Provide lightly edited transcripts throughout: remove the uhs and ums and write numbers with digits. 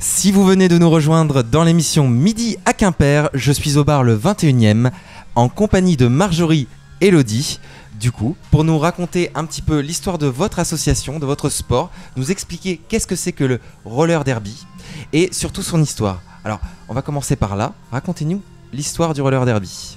Si vous venez de nous rejoindre dans l'émission Midi à Quimper, je suis au bar le 21e en compagnie de Marjorie et Elodie. Du coup, pour nous raconter un petit peu l'histoire de votre association, de votre sport, nous expliquer qu'est-ce que c'est que le roller derby et surtout son histoire. Alors, on va commencer par là. Racontez-nous l'histoire du roller derby.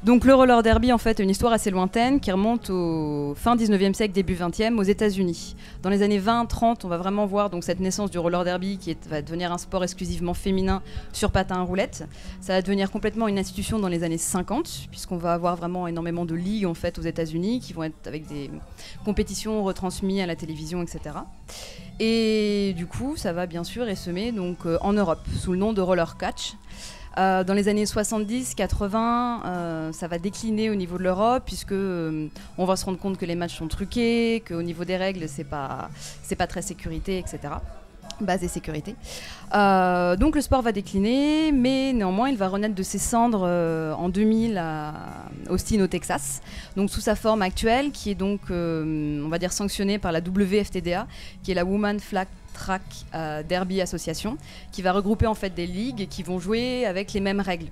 Donc le roller derby, en fait, est une histoire assez lointaine qui remonte au fin 19e siècle, début 20e, aux États-Unis. Dans les années 20-30, on va vraiment voir donc, cette naissance du roller derby va devenir un sport exclusivement féminin sur patins à roulettes. Ça va devenir complètement une institution dans les années 50, puisqu'on va avoir vraiment énormément de ligues en fait, aux États-Unis qui vont être avec des compétitions retransmises à la télévision, etc. Et du coup, ça va bien sûr essaimer donc, en Europe, sous le nom de roller catch. Dans les années 70-80, ça va décliner au niveau de l'Europe puisque on va se rendre compte que les matchs sont truqués, qu'au niveau des règles, c'est pas très sécurité, etc. Base et sécurité. Donc le sport va décliner, mais néanmoins il va renaître de ses cendres en 2000 à Austin au Texas, donc sous sa forme actuelle qui est donc on va dire sanctionnée par la WFTDA, qui est la Women Flag Track Derby Association, qui va regrouper en fait des ligues qui vont jouer avec les mêmes règles.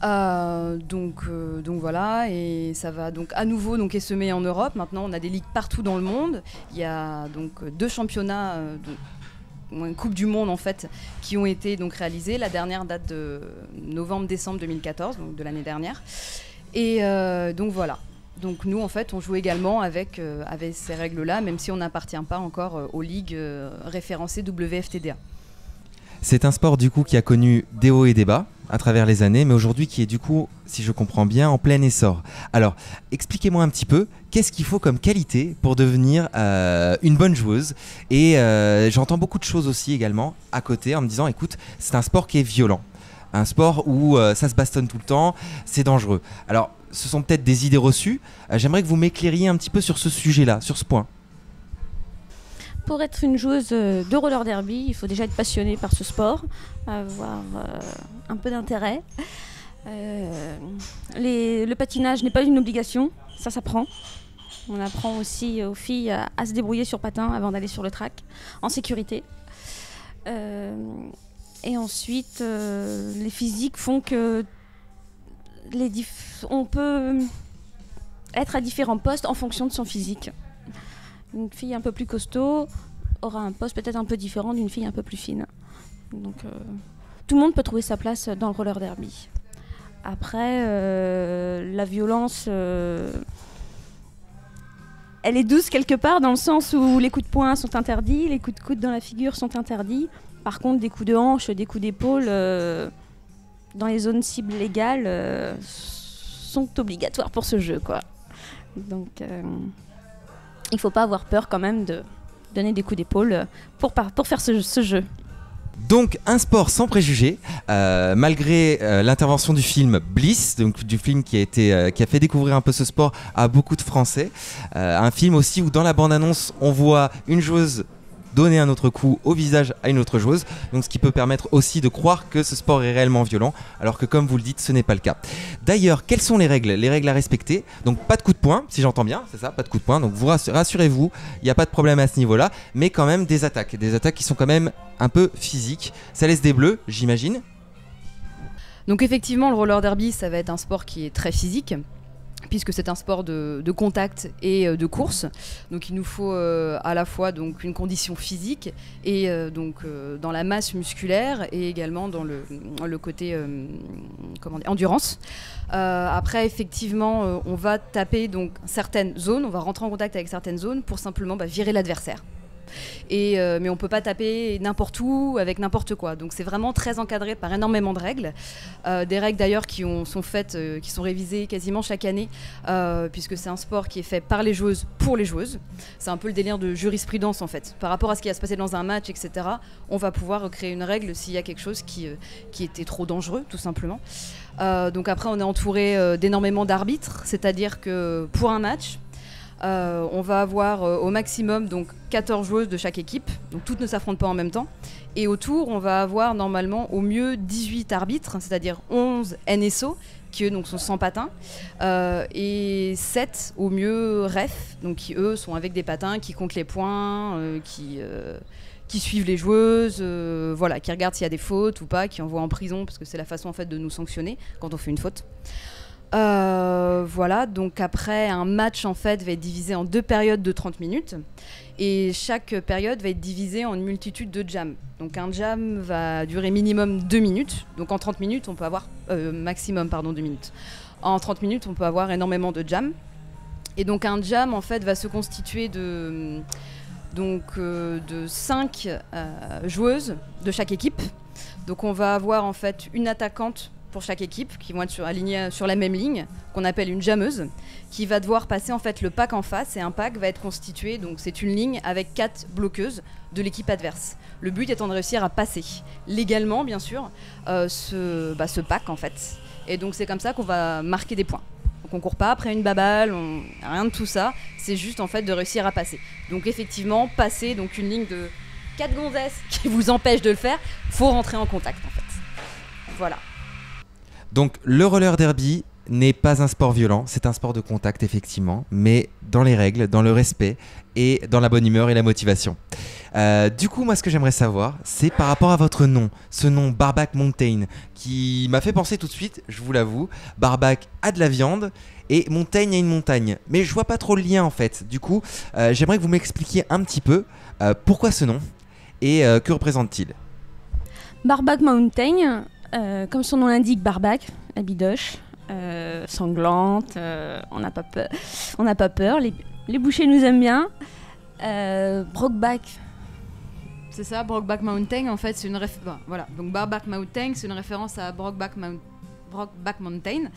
Donc voilà, et ça va donc à nouveau donc essaimer en Europe. Maintenant on a des ligues partout dans le monde. Il y a donc 2 championnats une Coupe du Monde en fait qui ont été donc réalisés. La dernière date de novembre-décembre 2014, donc de l'année dernière. Et donc voilà. Donc nous en fait on joue également avec ces règles-là, même si on n'appartient pas encore aux ligues référencées WFTDA. C'est un sport du coup qui a connu des hauts et des bas à travers les années, mais aujourd'hui qui est du coup, si je comprends bien, en plein essor. Alors, expliquez-moi un petit peu, qu'est-ce qu'il faut comme qualité pour devenir une bonne joueuse? Et j'entends beaucoup de choses aussi également à côté en me disant, écoute, c'est un sport qui est violent. Un sport où ça se bastonne tout le temps, c'est dangereux. Alors, ce sont peut-être des idées reçues. J'aimerais que vous m'éclairiez un petit peu sur ce sujet-là, sur ce point. Pour être une joueuse de roller derby, il faut déjà être passionné par ce sport, avoir un peu d'intérêt. Le patinage n'est pas une obligation, ça s'apprend. On apprend aussi aux filles à se débrouiller sur patin avant d'aller sur le track, en sécurité. Et ensuite, les physiques font que on peut être à différents postes en fonction de son physique. Une fille un peu plus costaud aura un poste peut-être un peu différent d'une fille un peu plus fine. Donc tout le monde peut trouver sa place dans le roller derby. Après, la violence, elle est douce quelque part dans le sens où les coups de poing sont interdits, les coups de coude dans la figure sont interdits. Par contre, des coups de hanche, des coups d'épaule dans les zones cibles légales sont obligatoires pour ce jeu, quoi. Donc il ne faut pas avoir peur quand même de donner des coups d'épaule pour faire ce jeu. Donc un sport sans préjugés, malgré l'intervention du film Bliss, donc du film qui a fait découvrir un peu ce sport à beaucoup de Français. Un film aussi où dans la bande-annonce on voit une joueuse donner un autre coup au visage à une autre joueuse, donc ce qui peut permettre aussi de croire que ce sport est réellement violent, alors que comme vous le dites, ce n'est pas le cas. D'ailleurs, quelles sont les règles à respecter? Donc pas de coup de poing, si j'entends bien, c'est ça, pas de coup de poing, donc rassurez-vous, il n'y a pas de problème à ce niveau-là, mais quand même des attaques qui sont quand même un peu physiques. Ça laisse des bleus, j'imagine. Donc effectivement, le roller derby, ça va être un sport qui est très physique, puisque c'est un sport de contact et de course. Donc il nous faut à la fois donc, une condition physique et dans la masse musculaire et également dans le côté endurance. Après, effectivement, on va taper donc, certaines zones, on va rentrer en contact avec certaines zones pour simplement virer l'adversaire. Mais on ne peut pas taper n'importe où avec n'importe quoi, donc c'est vraiment très encadré par énormément de règles, des règles d'ailleurs qui sont faites, qui sont révisées quasiment chaque année, puisque c'est un sport qui est fait par les joueuses pour les joueuses. C'est un peu le délire de jurisprudence en fait, par rapport à ce qui va se passer dans un match, etc. On va pouvoir créer une règle s'il y a quelque chose qui était trop dangereux tout simplement. Donc après on est entouré d'énormément d'arbitres, c'est-à-dire que pour un match on va avoir au maximum donc 14 joueuses de chaque équipe, donc toutes ne s'affrontent pas en même temps, et autour on va avoir normalement au mieux 18 arbitres, c'est-à-dire 11 NSO qui eux donc sont sans patins, et 7 au mieux ref, donc qui eux sont avec des patins, qui comptent les points, qui qui suivent les joueuses, voilà, qui regardent s'il y a des fautes ou pas, qui envoient en prison parce que c'est la façon en fait de nous sanctionner quand on fait une faute. Voilà, donc après un match en fait va être divisé en 2 périodes de 30 minutes et chaque période va être divisée en une multitude de jams. Donc un jam va durer minimum 2 minutes, donc en 30 minutes on peut avoir maximum 2 minutes. En 30 minutes on peut avoir énormément de jams et donc un jam en fait va se constituer de 5 joueuses de chaque équipe. Donc on va avoir en fait une attaquante pour chaque équipe qui vont être alignées sur la même ligne, qu'on appelle une jammeuse, qui va devoir passer en fait le pack en face et un pack va être constitué, donc c'est une ligne avec 4 bloqueuses de l'équipe adverse. Le but étant de réussir à passer légalement bien sûr ce pack en fait. Et donc c'est comme ça qu'on va marquer des points. Donc on court pas après une baballe, rien de tout ça, c'est juste en fait de réussir à passer. Donc effectivement passer donc une ligne de 4 gonzesses qui vous empêche de le faire, faut rentrer en contact en fait. Voilà. Donc le roller derby n'est pas un sport violent, c'est un sport de contact effectivement, mais dans les règles, dans le respect et dans la bonne humeur et la motivation. Du coup, moi ce que j'aimerais savoir, c'est par rapport à votre nom, ce nom Barbac Mountain, qui m'a fait penser tout de suite, je vous l'avoue, Barbac a de la viande et Montaigne a une montagne, mais je vois pas trop le lien en fait. Du coup, j'aimerais que vous m'expliquiez un petit peu pourquoi ce nom et que représente-t-il. Barbac Mountain, comme son nom l'indique, Barbac, la bidoche, sanglante, on n'a pas peur, les bouchers nous aiment bien. Brokeback. C'est ça, Brokeback Mountain, en fait, c'est une voilà. Donc Barbac Mountain, c'est une référence à Brokeback Mountain.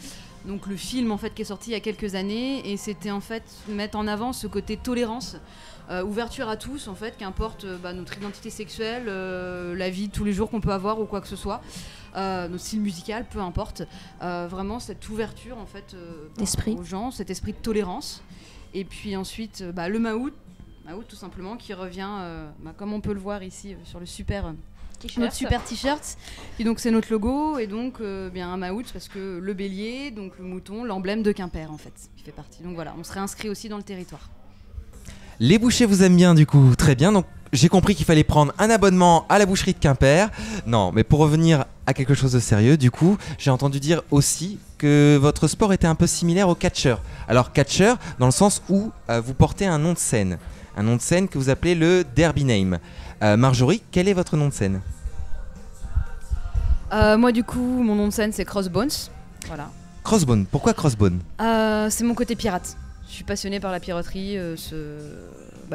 Donc le film en fait qui est sorti il y a quelques années et c'était en fait mettre en avant ce côté tolérance, ouverture à tous en fait, qu'importe notre identité sexuelle, la vie de tous les jours qu'on peut avoir ou quoi que ce soit, notre style musical, peu importe, vraiment cette ouverture en fait d'esprit aux gens, cet esprit de tolérance. Et puis ensuite le Maout tout simplement qui revient comme on peut le voir ici sur le notre super t-shirt, et donc c'est notre logo et donc un Maout parce que le bélier, donc le mouton, l'emblème de Quimper en fait, qui fait partie. Donc voilà, on serait inscrit aussi dans le territoire. Les bouchers vous aiment bien du coup, très bien. Donc j'ai compris qu'il fallait prendre un abonnement à la boucherie de Quimper. Non, mais pour revenir à quelque chose de sérieux, du coup, j'ai entendu dire aussi que votre sport était un peu similaire au catcheur. Alors catcheur dans le sens où vous portez un nom de scène. Un nom de scène que vous appelez le Derby Name. Marjorie, quel est votre nom de scène ? Moi du coup, mon nom de scène c'est Crossbones. Voilà. Crossbone, pourquoi Crossbone ? C'est mon côté pirate. Je suis passionnée par la piraterie,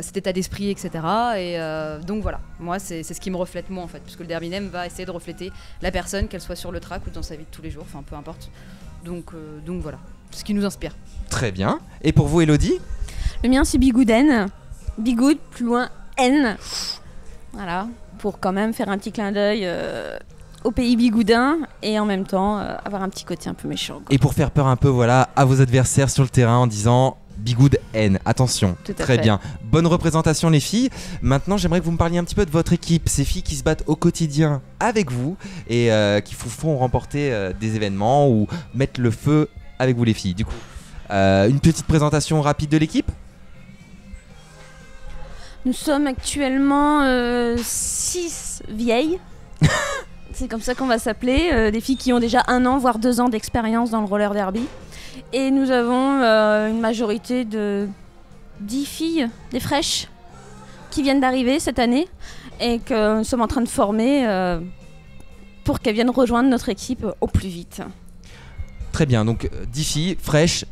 cet état d'esprit, etc. Et donc voilà, moi c'est ce qui me reflète moi en fait, puisque le Derby Name va essayer de refléter la personne, qu'elle soit sur le track ou dans sa vie de tous les jours, enfin peu importe. Donc voilà, ce qui nous inspire. Très bien. Et pour vous, Elodie ? Le mien c'est Bigouden. Bigoud, plus loin N. Voilà, pour quand même faire un petit clin d'œil au pays bigoudin et en même temps avoir un petit côté un peu méchant. Et pour faire peur un peu à vos adversaires sur le terrain en disant Bigoud N. Attention, très bien. Bonne représentation les filles. Maintenant j'aimerais que vous me parliez un petit peu de votre équipe, ces filles qui se battent au quotidien avec vous et qui vous font remporter des événements ou mettre le feu avec vous les filles. Du coup, une petite présentation rapide de l'équipe. Nous sommes actuellement 6 vieilles. C'est comme ça qu'on va s'appeler. Des filles qui ont déjà 1 an, voire 2 ans d'expérience dans le roller derby. Et nous avons une majorité de 10 filles, des fraîches, qui viennent d'arriver cette année. Et que nous sommes en train de former pour qu'elles viennent rejoindre notre équipe au plus vite. Très bien, donc 10 filles, fraîches.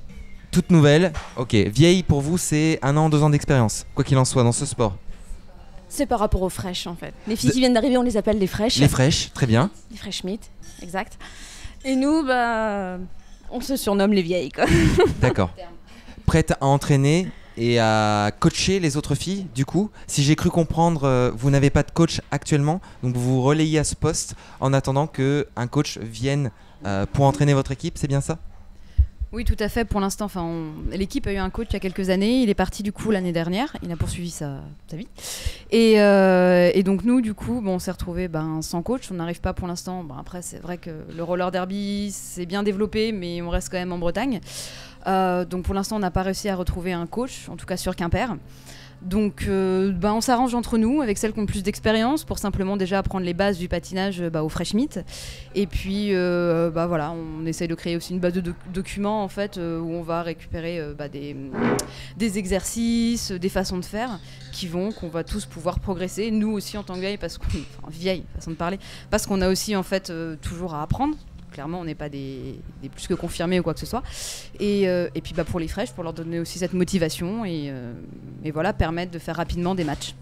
Toute nouvelle, ok. Vieille pour vous, c'est 1 an, 2 ans d'expérience, quoi qu'il en soit dans ce sport. C'est par rapport aux fraîches en fait. Les filles qui viennent d'arriver, on les appelle les fraîches. Les fraîches, très bien. Les fraîches mythes, exact. Et nous, on se surnomme les vieilles quoi. D'accord. Prête à entraîner et à coacher les autres filles, du coup. Si j'ai cru comprendre, vous n'avez pas de coach actuellement, donc vous vous relayez à ce poste en attendant qu'un coach vienne pour entraîner votre équipe, c'est bien ça ? Oui, tout à fait. Pour l'instant, l'équipe a eu un coach il y a quelques années. Il est parti du coup l'année dernière. Il a poursuivi sa vie. Et donc nous, du coup, on s'est retrouvés sans coach. On n'arrive pas pour l'instant. Après, c'est vrai que le roller derby s'est bien développé, mais on reste quand même en Bretagne. Donc pour l'instant, on n'a pas réussi à retrouver un coach, en tout cas sur Quimper. Donc on s'arrange entre nous avec celles qui ont le plus d'expérience pour simplement déjà apprendre les bases du patinage au Fresh Meet. Et puis voilà, on essaye de créer aussi une base de documents en fait, où on va récupérer des exercices, des façons de faire qu'on va tous pouvoir progresser. Nous aussi en tant que vieille façon de parler, parce qu'on a aussi en fait toujours à apprendre. Clairement, on n'est pas des plus que confirmés ou quoi que ce soit. Et puis pour les fraîches, pour leur donner aussi cette motivation et voilà, permettre de faire rapidement des matchs.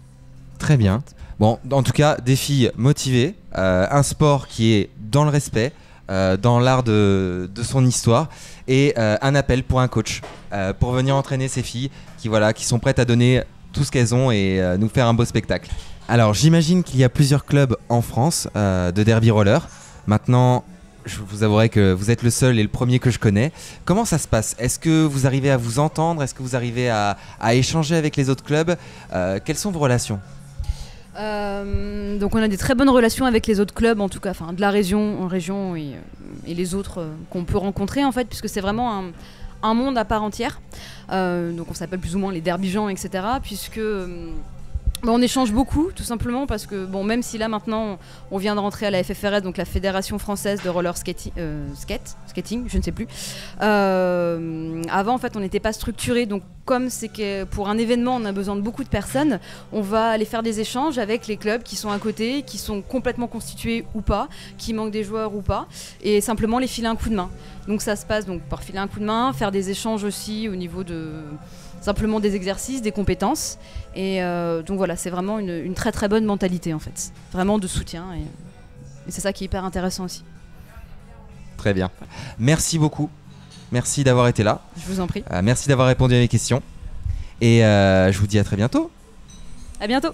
Très bien. Bon, en tout cas, des filles motivées, un sport qui est dans le respect, dans l'art de son histoire, et un appel pour un coach pour venir entraîner ces filles qui sont prêtes à donner tout ce qu'elles ont et nous faire un beau spectacle. Alors, j'imagine qu'il y a plusieurs clubs en France de derby roller. Maintenant, je vous avouerai que vous êtes le seul et le premier que je connais. Comment ça se passe ? Est-ce que vous arrivez à vous entendre ? Est-ce que vous arrivez à échanger avec les autres clubs ? Quelles sont vos relations ? Donc on a des très bonnes relations avec les autres clubs, en tout cas de la région et les autres qu'on peut rencontrer en fait, puisque c'est vraiment un monde à part entière. Donc on s'appelle plus ou moins les derbigeants, etc. Puisque on échange beaucoup, tout simplement, parce que même si là maintenant on vient de rentrer à la FFRS, donc la Fédération Française de Roller Skating, je ne sais plus. Avant en fait on n'était pas structuré, donc comme c'est que pour un événement on a besoin de beaucoup de personnes, on va aller faire des échanges avec les clubs qui sont à côté, qui sont complètement constitués ou pas, qui manquent des joueurs ou pas, et simplement les filer un coup de main. Donc ça se passe par filer un coup de main, faire des échanges aussi au niveau de simplement des exercices, des compétences. Et donc voilà, c'est vraiment une très très bonne mentalité en fait. Vraiment de soutien et c'est ça qui est hyper intéressant aussi. Très bien. Merci beaucoup. Merci d'avoir été là. Je vous en prie. Merci d'avoir répondu à mes questions. Et je vous dis à très bientôt. À bientôt.